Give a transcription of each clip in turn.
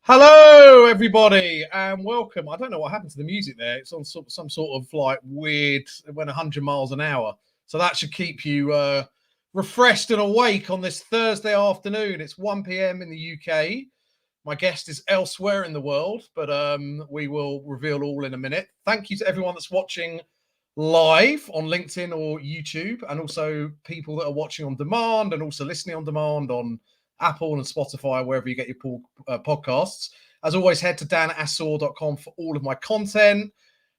Hello, everybody, and welcome. I don't know what happened to the music there. It's on some sort of like weird, it went 100 miles an hour. So that should keep you refreshed and awake on this Thursday afternoon. It's 1 p.m. in the UK. My guest is elsewhere in the world, but we will reveal all in a minute. Thank you to everyone that's watching live on LinkedIn or YouTube, and also people that are watching on demand and also listening on demand on Apple and Spotify, wherever you get your podcasts. As always, head to danassor.com for all of my content.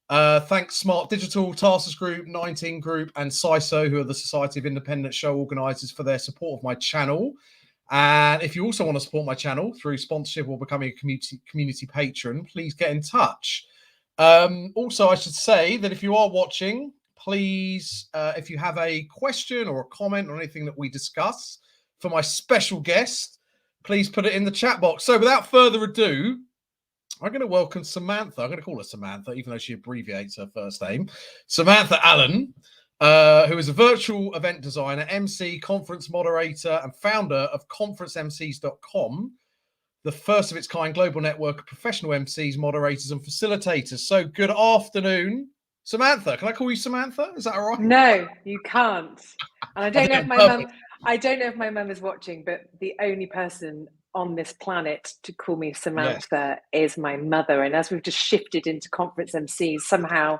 Thanks Smart Digital, Tarsus Group, 19 Group, and CISO, who are the Society of Independent Show Organisers, for their support of my channel. And if you also want to support my channel through sponsorship or becoming a community patron, please get in touch. Also, I should say that if you are watching, please, if you have a question or a comment or anything that we discuss for my special guest, please put it in the chat box. So without further ado, I'm going to welcome Samantha. I'm going to call her Samantha, even though she abbreviates her first name. Samantha Allen, who is a virtual event designer, MC, conference moderator, and founder of conferencemcees.com, the first of its kind global network of professional MCs, moderators, and facilitators. So good afternoon, Samantha. Can I call you Samantha? Is that all right? No, you can't. And I don't know if my mum is watching, but the only person on this planet to call me Samantha is my mother. And as we've just shifted into conference MCs, somehow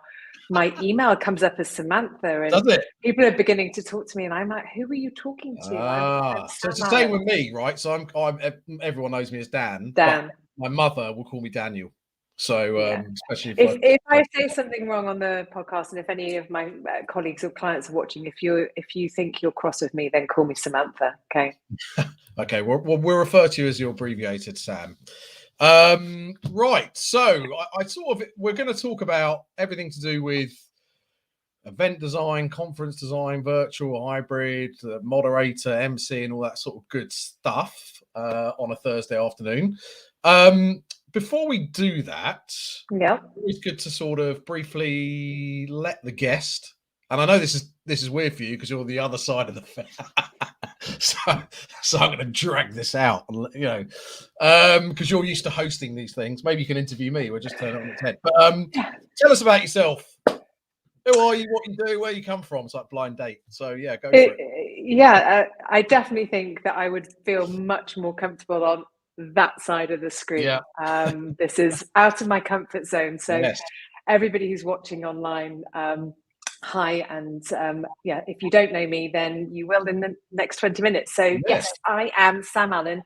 my email comes up as Samantha, and does it? People are beginning to talk to me, and I'm like, "Who are you talking to?" I'm so it's the same with me, right? So I'm everyone knows me as Dan. Dan. But my mother will call me Daniel. So especially if I say something wrong on the podcast, and if any of my colleagues or clients are watching, if you think you're cross with me, then call me Samantha. Okay. Okay. We'll refer to you as your abbreviated Sam. Right. So we're going to talk about everything to do with event design, conference design, virtual, hybrid, moderator, MC, and all that sort of good stuff on a Thursday afternoon. Before we do that, it's good to sort of briefly let the guest, and I know this is weird for you because you're the other side of the so I'm going to drag this out, because you're used to hosting these things. Maybe you can interview me. We'll just turn it on its head. But tell us about yourself. Who are you? What you do? Where you come from? It's like blind date. So yeah, go for it. I definitely think that I would feel much more comfortable on that side of the screen. This is out of my comfort zone. So everybody who's watching online, hi, and if you don't know me, then you will in the next 20 minutes. So yes, I am Samme Allen.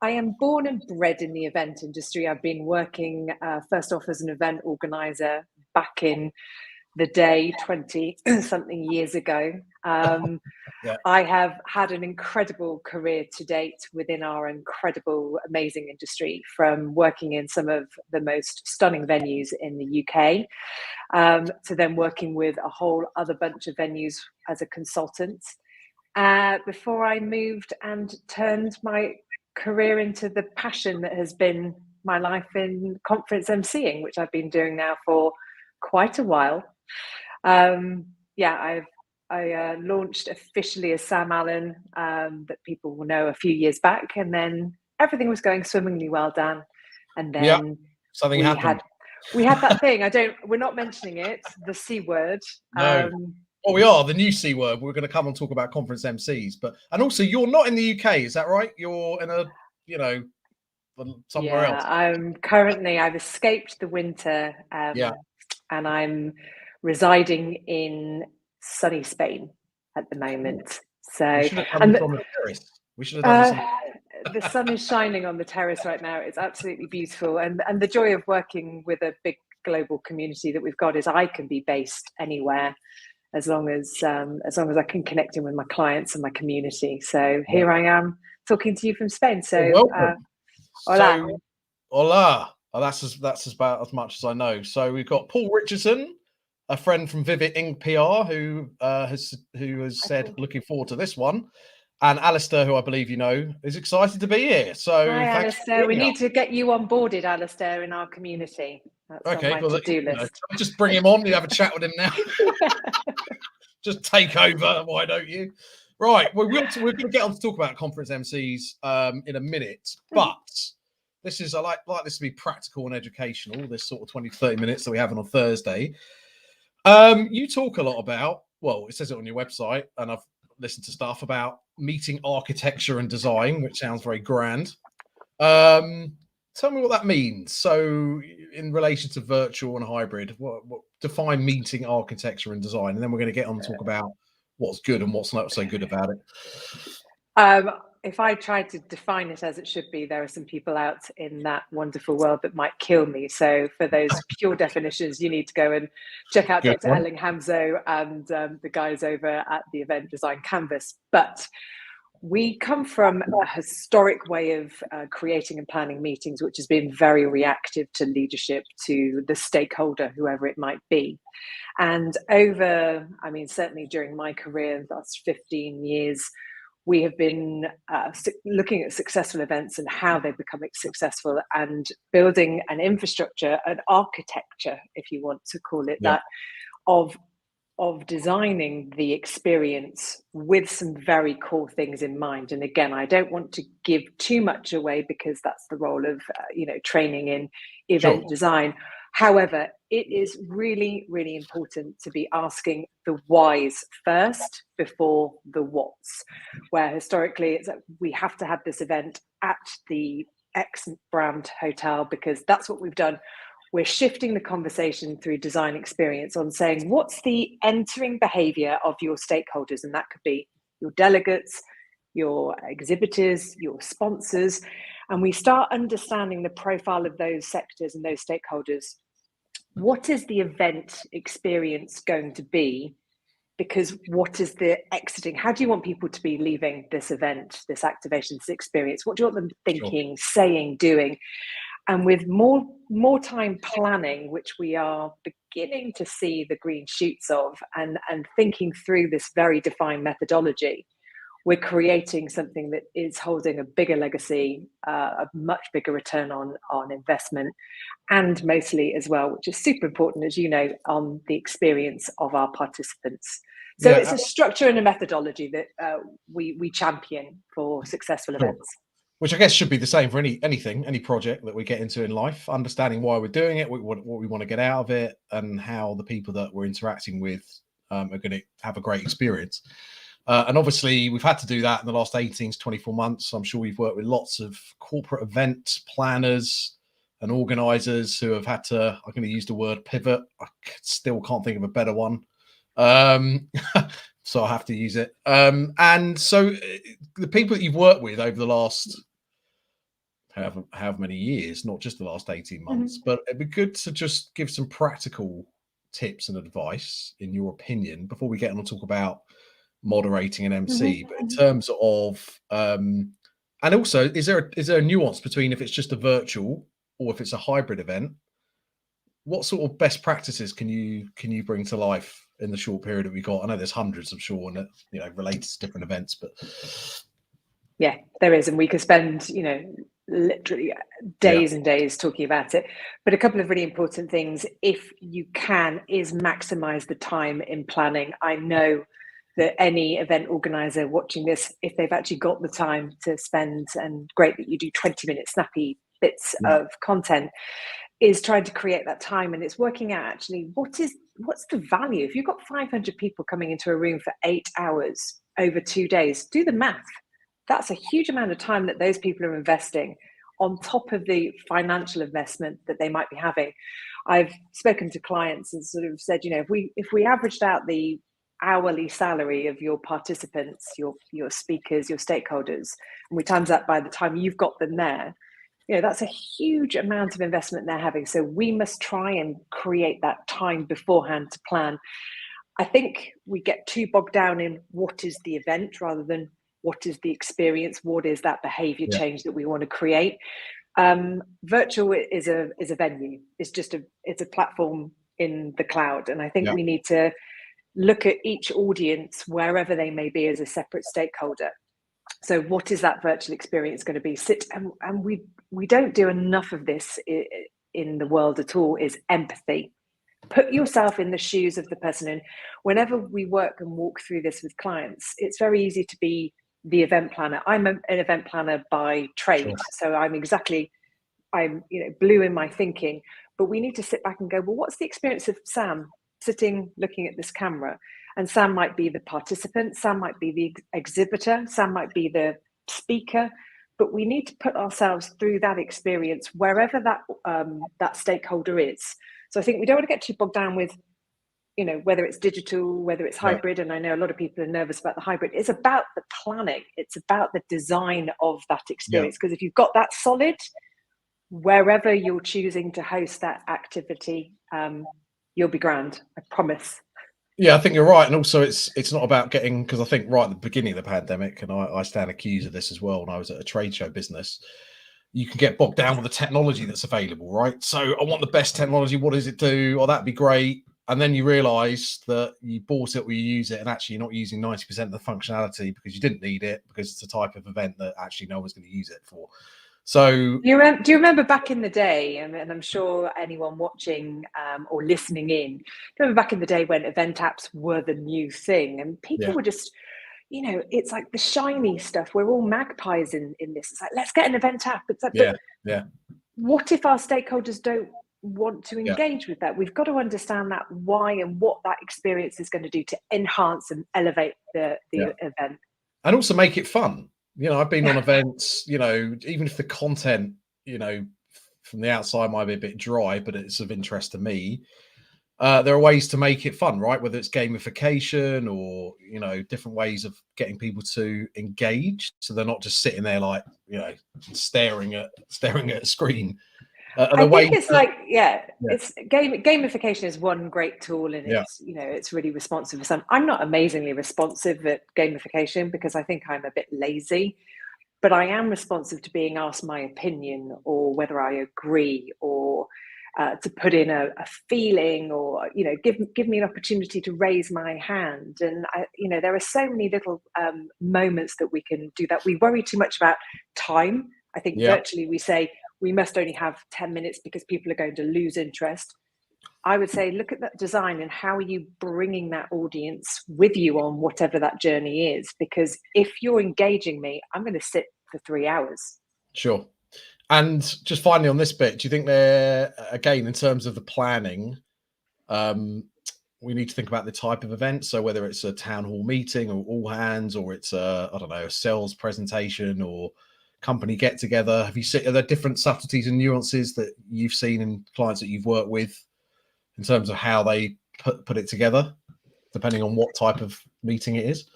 I am born and bred in the event industry. I've been working first off as an event organizer back in the day 20 something years ago. I have had an incredible career to date within our incredible, amazing industry, from working in some of the most stunning venues in the UK to then working with a whole other bunch of venues as a consultant before I moved and turned my career into the passion that has been my life in conference emceeing, which I've been doing now for quite a while. I launched officially as Samme Allen, that people will know, a few years back, and then everything was going swimmingly well, Dan. And then something happened. We had that thing. We're not mentioning it, the C word. No. Well, we are the new C word. We're going to come and talk about conference MCs, and also you're not in the UK, is that right? You're in somewhere else. I've escaped the winter, and I'm residing in sunny Spain at the moment. So we should have come from the terrace. We should have done the sun is shining on the terrace right now. It's absolutely beautiful, and the joy of working with a big global community that we've got is I can be based anywhere as long as I can connect in with my clients and my community. So here I am talking to you from Spain. So hola. Hola. Oh, that's about as much as I know. So we've got Paul Richardson, a friend from Vivid Inc. PR who has said looking forward to this one. And Alistair, who I believe you know, is excited to be here. So hi, Alistair. We need to get you onboarded, Alistair, in our community. That's on my to-do list. Just bring him on. You have a chat with him now. Just take over. Why don't you? Right. We're going to get on to talk about conference MCs in a minute, but this is I like this to be practical and educational. This sort of 20-30 minutes that we have on Thursday. You talk a lot about. Well, it says it on your website, and I've listened to stuff about meeting architecture and design, which sounds very grand. Tell me what that means. So, in relation to virtual and hybrid, what define meeting architecture and design, and then we're going to get on and talk about what's good and what's not so good about it. If I try to define it as it should be, there are some people out in that wonderful world that might kill me. So for those pure definitions, you need to go and check out Dr. Elling Hamzo and the guys over at the Event Design Canvas. But we come from a historic way of creating and planning meetings, which has been very reactive to leadership, to the stakeholder, whoever it might be. And over, I mean, certainly during my career, that's 15 years, we have been looking at successful events and how they become successful, and building an infrastructure, an architecture, if you want to call it that, of designing the experience with some very core things in mind. And again, I don't want to give too much away because that's the role of training in event design. However, it is really, really important to be asking the whys first before the whats, where historically it's like, we have to have this event at the X brand hotel because that's what we've done. We're shifting the conversation through design experience on saying, what's the entering behavior of your stakeholders? And that could be your delegates, your exhibitors, your sponsors. And we start understanding the profile of those sectors and those stakeholders. What is the event experience going to be? Because what is the exiting? How do you want people to be leaving this event, this activation, this experience? What do you want them thinking, saying, doing? And with more time planning, which we are beginning to see the green shoots of, and thinking through this very defined methodology, we're creating something that is holding a bigger legacy, a much bigger return on investment, and mostly as well, which is super important, as you know, on the experience of our participants. So it's a structure and a methodology that we champion for successful events. Which I guess should be the same for any project that we get into in life, understanding why we're doing it, what we want to get out of it, and how the people that we're interacting with are going to have a great experience. And obviously, we've had to do that in the last 18 to 24 months. I'm sure we've worked with lots of corporate event planners and organisers who have had to, I'm going to use the word pivot. I still can't think of a better one. So I have to use it. And so the people that you've worked with over the last however many years, not just the last 18 months, but it'd be good to just give some practical tips and advice, in your opinion, before we get on and talk about moderating an MC. But in terms of, and also, is there a nuance between if it's just a virtual or if it's a hybrid event? What sort of best practices can you bring to life in the short period that we got? I know there's hundreds, I'm sure, and related to different events, but yeah, there is, and we could spend literally days and days talking about it. But a couple of really important things, if you can, is maximize the time in planning. I know that any event organizer watching this, if they've actually got the time to spend, and great that you do 20-minute snappy bits of content, is trying to create that time. And it's working out actually what's the value. If you've got 500 people coming into a room for 8 hours over 2 days, do the math. That's a huge amount of time that those people are investing on top of the financial investment that they might be having. I've spoken to clients and sort of said, if we averaged out the hourly salary of your participants, your speakers, your stakeholders, and we times that by the time you've got them there, that's a huge amount of investment they're having. So we must try and create that time beforehand to plan. I think we get too bogged down in what is the event rather than what is the experience, what is that behavior change that we want to create. Virtual is a venue. It's a platform in the cloud. And I think we need to look at each audience, wherever they may be, as a separate stakeholder. So what is that virtual experience going to be? And we don't do enough of this in the world at all, is empathy. Put yourself in the shoes of the person. And whenever we work and walk through this with clients, it's very easy to be the event planner. I'm an event planner by trade. So I'm blue in my thinking, but we need to sit back and go, well, what's the experience of Sam sitting looking at this camera? And Sam might be the participant, Sam might be the exhibitor, Sam might be the speaker, but we need to put ourselves through that experience wherever that stakeholder is. So I think we don't want to get too bogged down with, whether it's digital, whether it's hybrid. And I know a lot of people are nervous about the hybrid. It's about the planning. It's about the design of that experience. Because if you've got that solid, wherever you're choosing to host that activity, you'll be grand, I promise. Yeah, I think you're right. And also it's not about getting, because I think right at the beginning of the pandemic, and I stand accused of this as well when I was at a trade show business, you can get bogged down with the technology that's available, right? So I want the best technology. What does it do? Oh, that'd be great. And then you realize that you bought it or you use it, and actually you're not using 90% of the functionality because you didn't need it, because it's a type of event that actually no one's going to use it for. So do you remember back in the day, and I'm sure anyone watching or listening in, remember back in the day when event apps were the new thing, and people were just, it's like the shiny stuff. We're all magpies in this. It's like, let's get an event app. It's like, but what if our stakeholders don't want to engage with that? We've got to understand that why and what that experience is going to do to enhance and elevate the event. And also make it fun. I've been on events, even if the content, from the outside might be a bit dry, but it's of interest to me. There are ways to make it fun, right? Whether it's gamification or, different ways of getting people to engage. So they're not just sitting there like, staring at a screen. I think it's it's gamification is one great tool, and it's really responsive for some. I'm not amazingly responsive at gamification because I think I'm a bit lazy, but I am responsive to being asked my opinion or whether I agree, or to put in a feeling, or give me an opportunity to raise my hand. And there are so many little moments that we can do that. We worry too much about time. I think virtually we say we must only have 10 minutes because people are going to lose interest. I would say, look at that design and how are you bringing that audience with you on whatever that journey is? Because if you're engaging me, I'm going to sit for 3 hours. Sure. And just finally on this bit, do you think there, again, in terms of the planning, we need to think about the type of event? So whether it's a town hall meeting or all hands, or it's a sales presentation or company get together, have you seen, are there different subtleties and nuances that you've seen in clients that you've worked with in terms of how they put it together, depending on what type of meeting it is?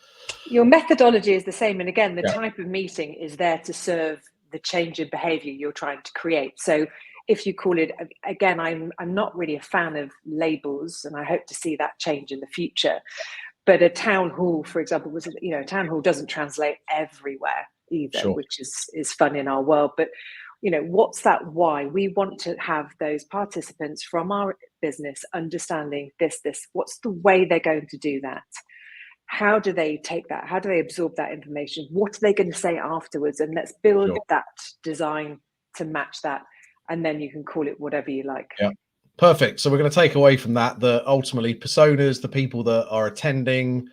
Your methodology is the same, and again, the type of meeting is there to serve the change in behavior you're trying to create. So if you call it, again, I'm not really a fan of labels, and I hope to see that change in the future, but a town hall, for example, was, a town hall doesn't translate everywhere either, which is fun in our world. But what's that why? We want to have those participants from our business understanding this, what's the way they're going to do that? How do they take that? How do they absorb that information? What are they going to say afterwards? And let's build that design to match that. And then you can call it whatever you like. Yeah, perfect. So we're going to take away from that ultimately personas, the people that are attending,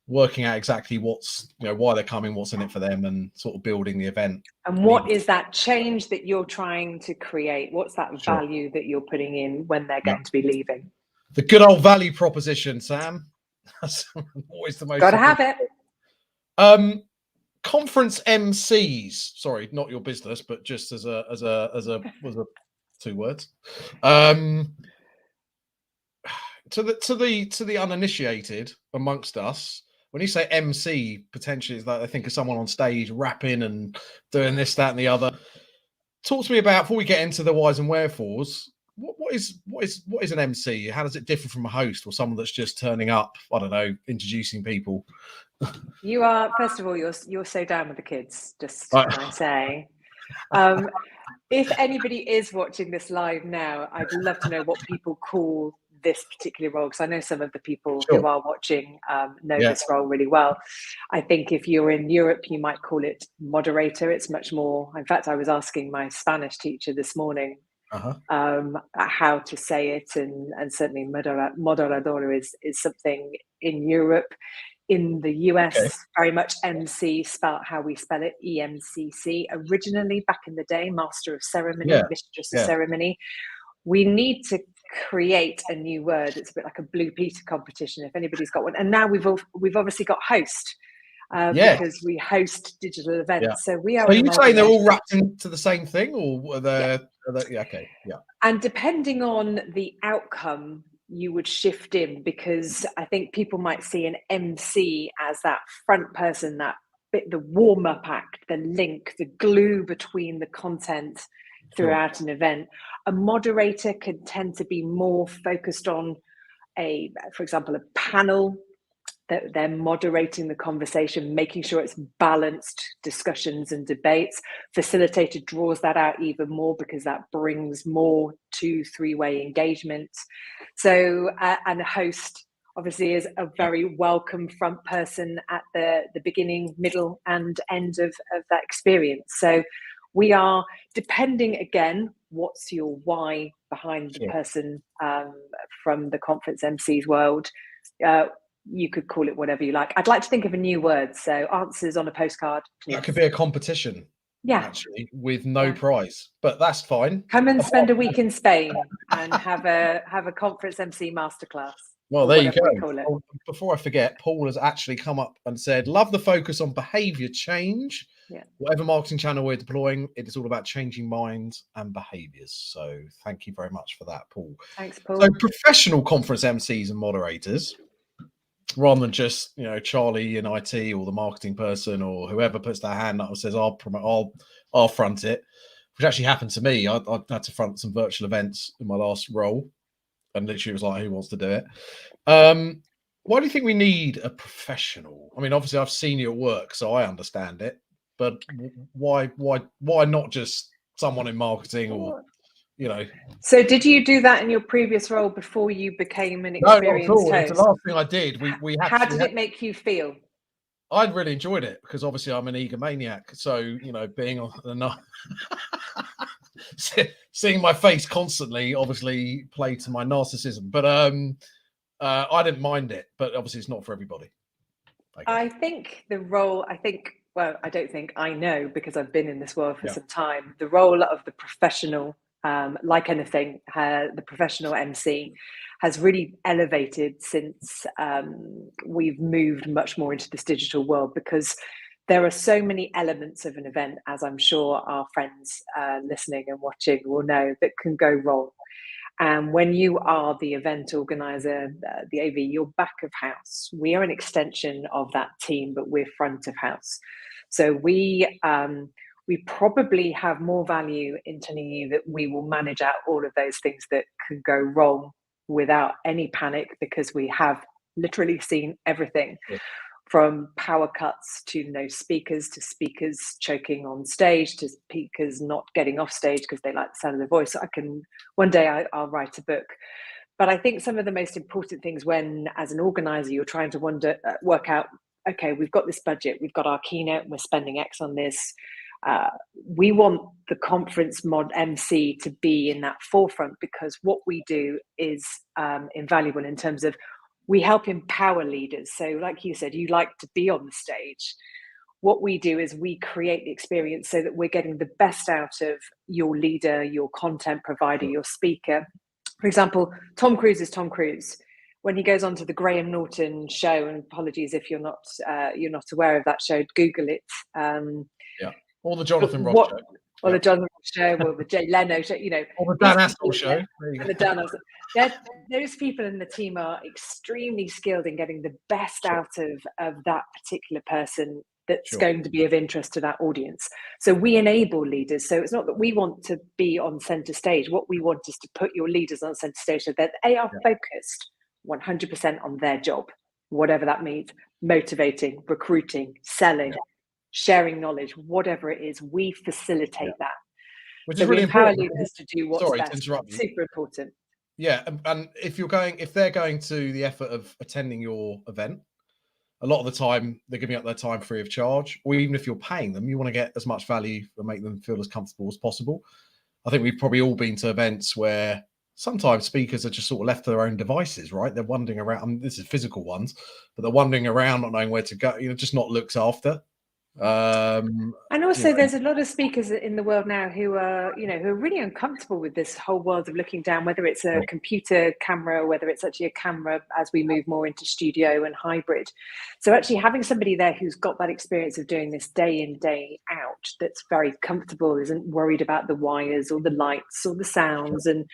working out exactly what's, why they're coming, what's in it for them, and sort of building the event. And what is that change that you're trying to create? What's that value that you're putting in when they're going to be leaving? The good old value proposition, Sam. That's always the most. Got to have it. Conference MCs. Sorry, not your business, but just as a 2 words. To the uninitiated amongst us, when you say MC, potentially is that I think of someone on stage rapping and doing this, that, and the other. Talk to me about, before we get into the whys and wherefores, what is an MC? How does it differ from a host or someone that's just turning up? I don't know, introducing people. You are, first of all, you're so down with the kids. Just can I say, if anybody is watching this live now, I'd love to know what people call this particular role, because I know some of the people who are watching know this role really well. I think if you're in Europe, you might call it moderator. It's much more, in fact, I was asking my Spanish teacher this morning how to say it, and certainly moderador is something in Europe. In the US, very much MC, spelled how we spell it, EMCC. Originally, back in the day, Master of Ceremony, Mistress of Ceremony. We need to create a new word. It's a bit like a Blue Peter competition, if anybody's got one. And now we've obviously got host, because we host digital events. So we are. So you saying they're all wrapped into the same thing, or are they? And depending on the outcome, you would shift in, because I think people might see an MC as that front person, that bit, the warm-up act, the link, the glue between the content throughout an event. A moderator can tend to be more focused on for example, a panel, that they're moderating the conversation, making sure it's balanced discussions and debates. Facilitator draws that out even more, because that brings more 2-3-way engagement. So, and a host obviously is a very welcome front person at the beginning, middle, and end of that experience. So we are, depending again, what's your why behind the person from the conference MC's world. You could call it whatever you like. I'd like to think of a new word. So answers on a postcard, please. That could be a competition. Actually, with no prize, but that's fine. Come and spend a week in Spain and have a conference MC masterclass. Well, there you go. Before I forget, Paul has actually come up and said, love the focus on behavior change. Whatever marketing channel we're deploying, it is all about changing minds and behaviors. So thank you very much for that, Paul. Thanks, Paul. So professional conference MCs and moderators, rather than just, Charlie in IT or the marketing person or whoever puts their hand up and says, I'll front it, which actually happened to me. I had to front some virtual events in my last role, and literally it was like, who wants to do it? Why do you think we need a professional? I mean, obviously I've seen you at work, so I understand it, but why not just someone in marketing or, So did you do that in your previous role before you became an experienced host? No, it's the last thing I did. How did it make you feel? I'd really enjoyed it, because obviously I'm an egomaniac. So, being on the seeing my face constantly obviously played to my narcissism. But I didn't mind it. But obviously it's not for everybody. I think the role, I don't think, I know, because I've been in this world for some time, the role of the professional, like anything, the professional MC has really elevated since we've moved much more into this digital world, because there are so many elements of an event, as I'm sure our friends listening and watching will know, that can go wrong. And when you are the event organizer, the AV, you're back of house. We are an extension of that team, but we're front of house. So we probably have more value in telling you that we will manage out all of those things that could go wrong without any panic, because we have literally seen everything from power cuts to no speakers, to speakers choking on stage, to speakers not getting off stage because they like the sound of their voice. One day I'll write a book. But I think some of the most important things when, as an organizer, you're trying to work out, okay, we've got this budget, we've got our keynote, we're spending X on this. We want the conference mod MC to be in that forefront, because what we do is invaluable in terms of we help empower leaders. So like you said, you like to be on the stage. What we do is we create the experience so that we're getting the best out of your leader, your content provider, your speaker. For example, Tom Cruise is Tom Cruise. When he goes on to the Graham Norton show, and apologies if you're not aware of that show, Google it. Or the Jonathan Ross show. Or the Jonathan Ross show, or the Jay Leno show, Or the Dan Aspel show. And the Dan Aspel. Those people in the team are extremely skilled in getting the best out of that particular person that's going to be of interest to that audience. So we enable leaders. So it's not that we want to be on center stage. What we want is to put your leaders on center stage so that they are focused 100% on their job, whatever that means: motivating, recruiting, selling, sharing knowledge, whatever it is. We facilitate that. Which is really important. Leaders to do what's best. To interrupt you. Super important. Yeah, and if they're going to the effort of attending your event, a lot of the time they're giving up their time free of charge, or even if you're paying them, you want to get as much value and make them feel as comfortable as possible. I think we've probably all been to events where sometimes speakers are just sort of left to their own devices, right? They're wandering around. I mean, this is physical ones, but they're wandering around, not knowing where to go, just not looked after. And also, there's a lot of speakers in the world now who are, who are really uncomfortable with this whole world of looking down, whether it's a computer camera, whether it's actually a camera as we move more into studio and hybrid. So actually having somebody there who's got that experience of doing this day in, day out, that's very comfortable, isn't worried about the wires or the lights or the sounds. And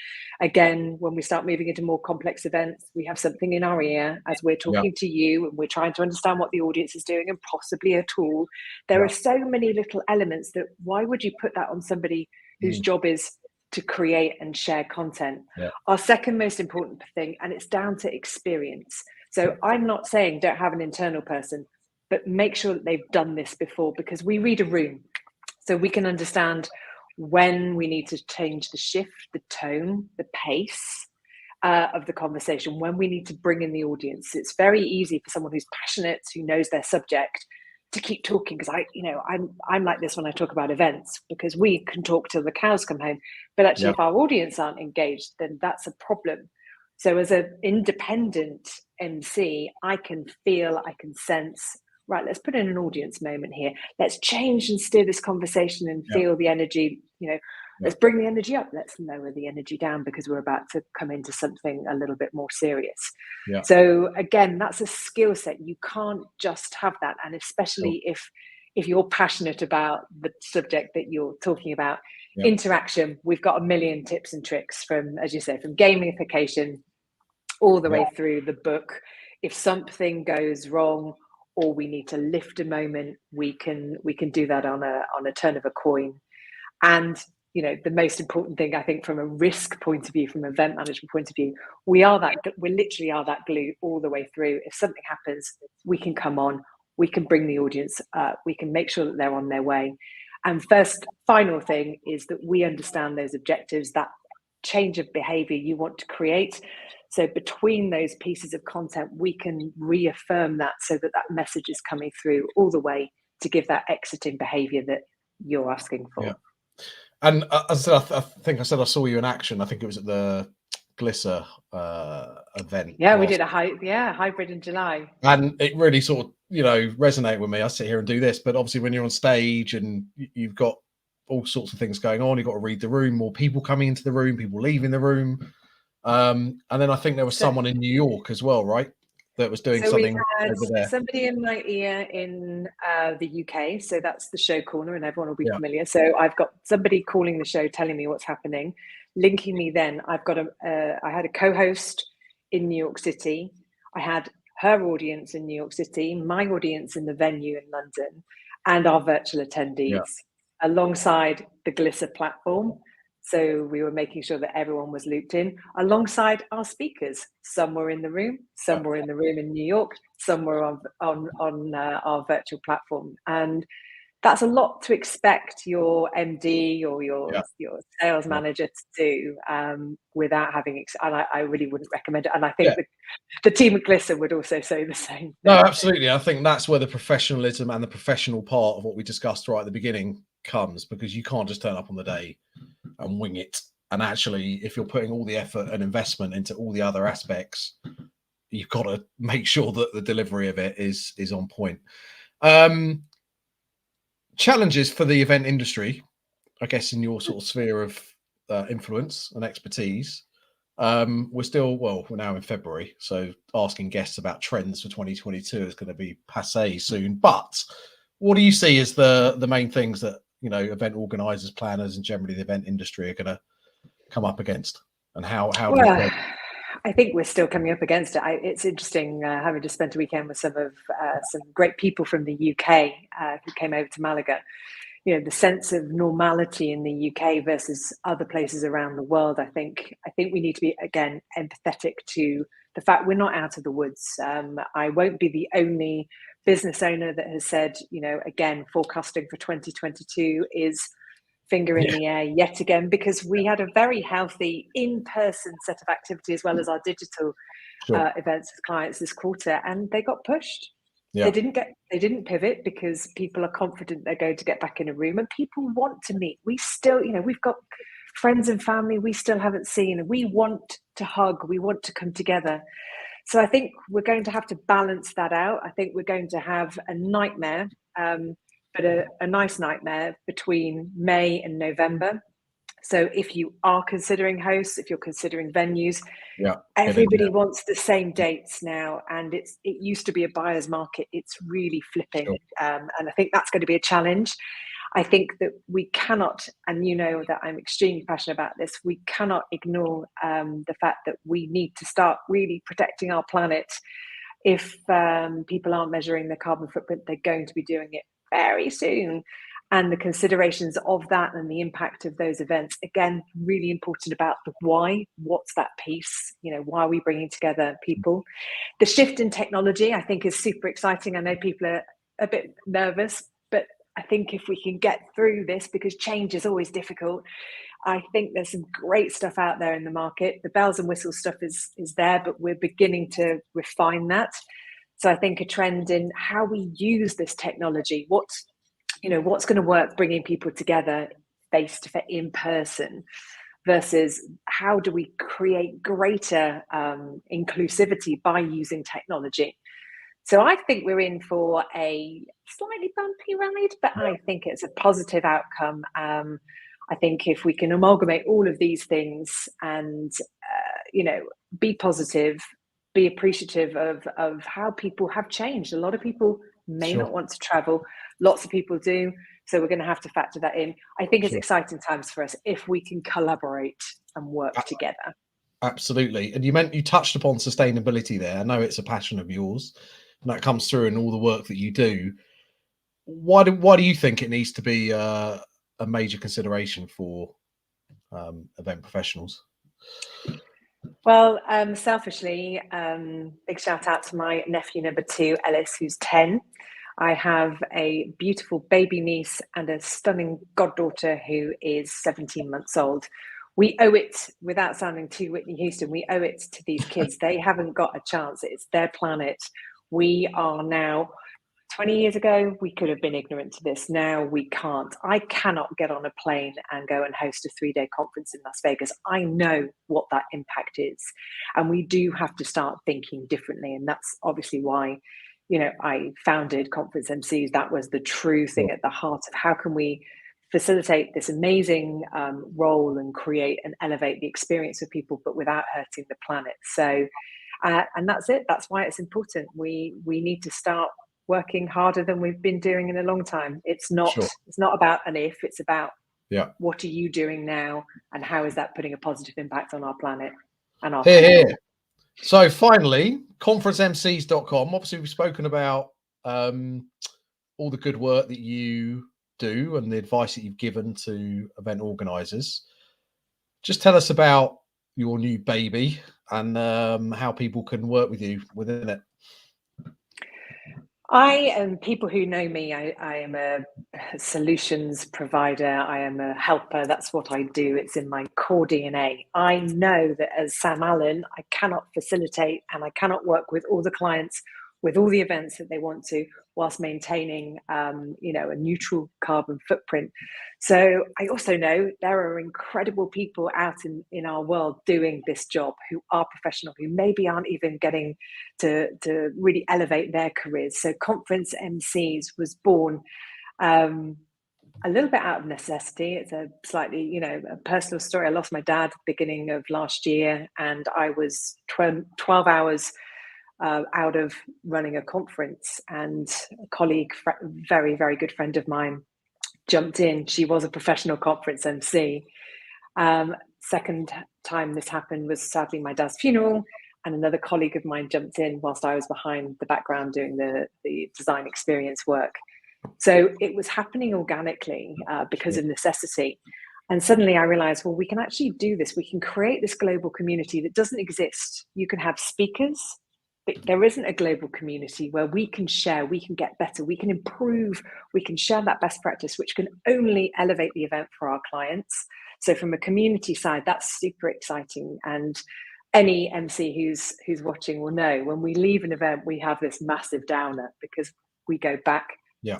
again, when we start moving into more complex events, we have something in our ear as we're talking to you, and we're trying to understand what the audience is doing and possibly a tool. There are so many little elements that why would you put that on somebody whose job is to create and share content? Our second most important thing, and it's down to experience. So I'm not saying don't have an internal person, but make sure that they've done this before, because we read a room. So we can understand when we need to change the shift, the tone, the pace of the conversation, when we need to bring in the audience. It's very easy for someone who's passionate, who knows their subject, to keep talking, because I'm like this when I talk about events, because we can talk till the cows come home, but actually if our audience aren't engaged, then that's a problem. So as an independent MC, I can feel, I can sense, right, let's put in an audience moment here, let's change and steer this conversation and feel the energy, let's bring the energy up, let's lower the energy down, because we're about to come into something a little bit more serious. So again, that's a skill set. You can't just have that. And especially if you're passionate about the subject that you're talking about, interaction, we've got a million tips and tricks from, as you say, from gamification all the way through the book. If something goes wrong or we need to lift a moment, we can do that on a turn of a coin. And the most important thing, I think, from a risk point of view, from an event management point of view, we literally are that glue all the way through. If something happens, we can come on, we can bring the audience, we can make sure that they're on their way. And final thing is that we understand those objectives, that change of behavior you want to create. So between those pieces of content, we can reaffirm that, so that message is coming through all the way to give that exiting behavior that you're asking for. And as I said, I think I said I saw you in action. I think it was at the Glisser event. Yeah, we did a hybrid in July. And it really sort of, resonated with me. I sit here and do this, but obviously when you're on stage and you've got all sorts of things going on, you've got to read the room, more people coming into the room, people leaving the room. And then I think there was someone in New York as well, right? That was doing something we had over there. Somebody in my ear in the UK, so that's the show corner, and everyone will be familiar. So I've got somebody calling the show, telling me what's happening, linking me. Then I've got I had a co-host in New York City. I had her audience in New York City, my audience in the venue in London, and our virtual attendees alongside the Glisser platform. So we were making sure that everyone was looped in alongside our speakers. Some were in the room, some were in the room in New York, some were on our virtual platform. And that's a lot to expect your MD or your sales manager to do without having, and I really wouldn't recommend it. And I think the team at Glisser would also say the same thing. No, absolutely. I think that's where the professionalism and the professional part of what we discussed right at the beginning comes, because you can't just turn up on the day and wing it. And actually, if you're putting all the effort and investment into all the other aspects, you've got to make sure that the delivery of it is on point. Challenges for the event industry, I guess, in your sort of sphere of influence and expertise. We're now in February, so asking guests about trends for 2022 is going to be passé soon. But what do you see as the main things that event organizers, planners, and generally the event industry are going to come up against, and how I think we're still coming up against it. It's interesting having just spent a weekend with some great people from the UK who came over to Malaga. The sense of normality in the UK versus other places around the world. I think we need to be, again, empathetic to the fact we're not out of the woods. I won't be the only business owner that has said, again, forecasting for 2022 is finger in the air yet again, because we had a very healthy in-person set of activity as well as our digital events with clients this quarter, and they got pushed. They didn't pivot because people are confident they're going to get back in a room, and people want to meet. We still, we've got friends and family we still haven't seen. We want to hug, we want to come together. So I think we're going to have to balance that out. I think we're going to have a nightmare, but a nice nightmare between May and November. So if you are considering hosts, if you're considering venues, everybody wants the same dates now. And it used to be a buyer's market. It's really flipping. And I think that's going to be a challenge. I think that we cannot, and you know that I'm extremely passionate about this, we cannot ignore the fact that we need to start really protecting our planet. If people aren't measuring their carbon footprint, they're going to be doing it very soon. And the considerations of that and the impact of those events, again, really important about the why. What's that piece? Why are we bringing together people? The shift in technology, I think, is super exciting. I know people are a bit nervous, but I think if we can get through this, because change is always difficult, I think there's some great stuff out there in the market. The bells and whistles stuff is there, but we're beginning to refine that. So I think a trend in how we use this technology, what's going to work bringing people together face to face in person, versus how do we create greater inclusivity by using technology. So I think we're in for a slightly bumpy ride, but I think it's a positive outcome. I think if we can amalgamate all of these things and, be positive, be appreciative of how people have changed. A lot of people may not want to travel. Lots of people do. So we're going to have to factor that in. I think it's exciting times for us if we can collaborate and work together. Absolutely. And you touched upon sustainability there. I know it's a passion of yours, and that comes through in all the work that you do. Why do you think it needs to be a major consideration for event professionals? Well, selfishly, big shout out to my nephew number 2, Ellis, who's 10. I have a beautiful baby niece and a stunning goddaughter who is 17 months old. We owe it, without sounding too Whitney Houston, we owe it to these kids. They haven't got a chance. It's their planet. We are now, 20 years ago, we could have been ignorant to this. Now we can't. I cannot get on a plane and go and host a 3-day conference in Las Vegas. I know what that impact is. And we do have to start thinking differently. And that's obviously why, I founded Conference MCs. That was the true thing at the heart of how can we facilitate this amazing role and create and elevate the experience of people, but without hurting the planet. So, and that's it. That's why it's important. We need to start working harder than we've been doing in a long time. It's not about an if, it's about what are you doing now, and how is that putting a positive impact on our planet and our people. So finally, conferencemcees.com. Obviously, we've spoken about all the good work that you do and the advice that you've given to event organizers. Just tell us about your new baby and how people can work with you within it. People who know me, I am a solutions provider. I am a helper. That's what I do. It's in my core DNA. I know that as Samme Allen, I cannot facilitate and I cannot work with all the clients with all the events that they want to, whilst maintaining, a neutral carbon footprint. So I also know there are incredible people out in our world doing this job who are professional, who maybe aren't even getting to really elevate their careers. So Conference MCs was born a little bit out of necessity. It's a slightly, a personal story. I lost my dad at the beginning of last year, and I was 12 hours out of running a conference, and a colleague, very, very good friend of mine, jumped in. She was a professional conference MC. Second time this happened was sadly my dad's funeral, and another colleague of mine jumped in whilst I was behind the background doing the design experience work. So it was happening organically because of necessity. And suddenly I realized, well, we can actually do this. We can create this global community that doesn't exist. You can have speakers, there isn't a global community where we can share, we can get better, we can improve, we can share that best practice, which can only elevate the event for our clients. So from a community side, that's super exciting. And any MC who's watching will know when we leave an event, we have this massive downer because we go back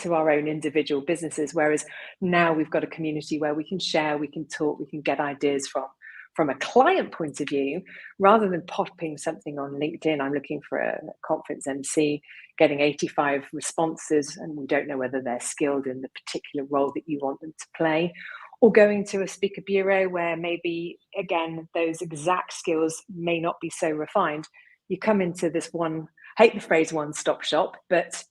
to our own individual businesses. Whereas now we've got a community where we can share, we can talk, we can get ideas from a client point of view, rather than popping something on LinkedIn. I'm looking for a conference MC, getting 85 responses, and we don't know whether they're skilled in the particular role that you want them to play. Or going to a speaker bureau where maybe, again, those exact skills may not be so refined. You come into this one, I hate the phrase one-stop shop, but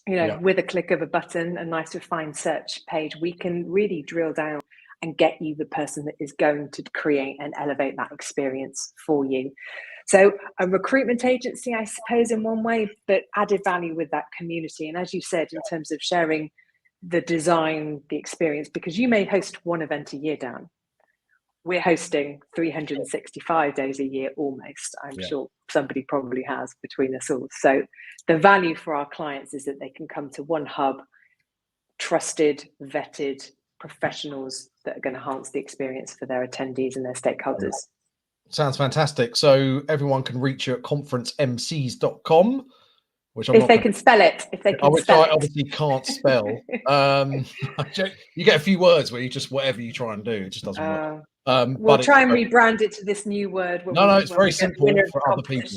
with a click of a button, a nice refined search page, we can really drill down and get you the person that is going to create and elevate that experience for you. So a recruitment agency, I suppose, in one way, but added value with that community. And as you said, in terms of sharing the design, the experience, because you may host one event a year, Dan. We're hosting 365 days a year almost. I'm sure somebody probably has between us all. So the value for our clients is that they can come to one hub, trusted, vetted professionals that are going to enhance the experience for their attendees and their stakeholders. Sounds fantastic. So everyone can reach you at conferencemcees.com. Which if they can spell it, I obviously can't spell. You get a few words where you just whatever you try and do, it just doesn't work. We'll try and rebrand it to this new word. No, it's very simple for other people.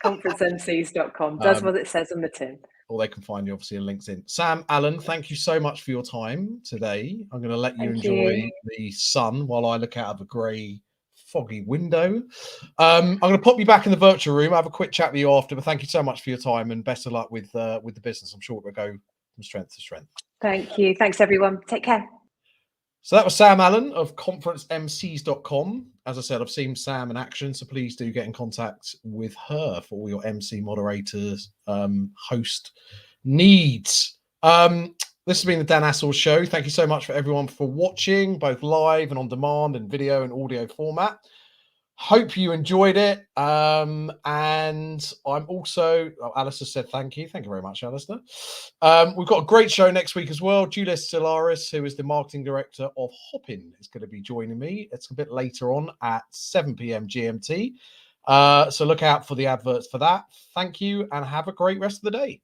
Conferencemcees.com does what it says on the tin. Or they can find you obviously in LinkedIn. Sam Allen, thank you so much for your time today. I'm going to let you enjoy the sun while I look out of a grey, foggy window. I'm going to pop you back in the virtual room. I'll have a quick chat with you after, but thank you so much for your time and best of luck with the business. I'm sure it will go from strength to strength. Thank you. Thanks, everyone. Take care. So that was Sam Allen of conferencemcees.com. As I said, I've seen Sam in action, so please do get in contact with her for all your MC moderators, host needs. This has been the Dan Assel Show. Thank you so much for everyone for watching, both live and on demand and video and audio format. Hope you enjoyed it. And I'm also, Alistair said thank you. Thank you very much, Alistair. We've got a great show next week as well. Julia Solaris, who is the marketing director of Hopin, is going to be joining me. It's a bit later on at 7 p.m. GMT. So look out for the adverts for that. Thank you and have a great rest of the day.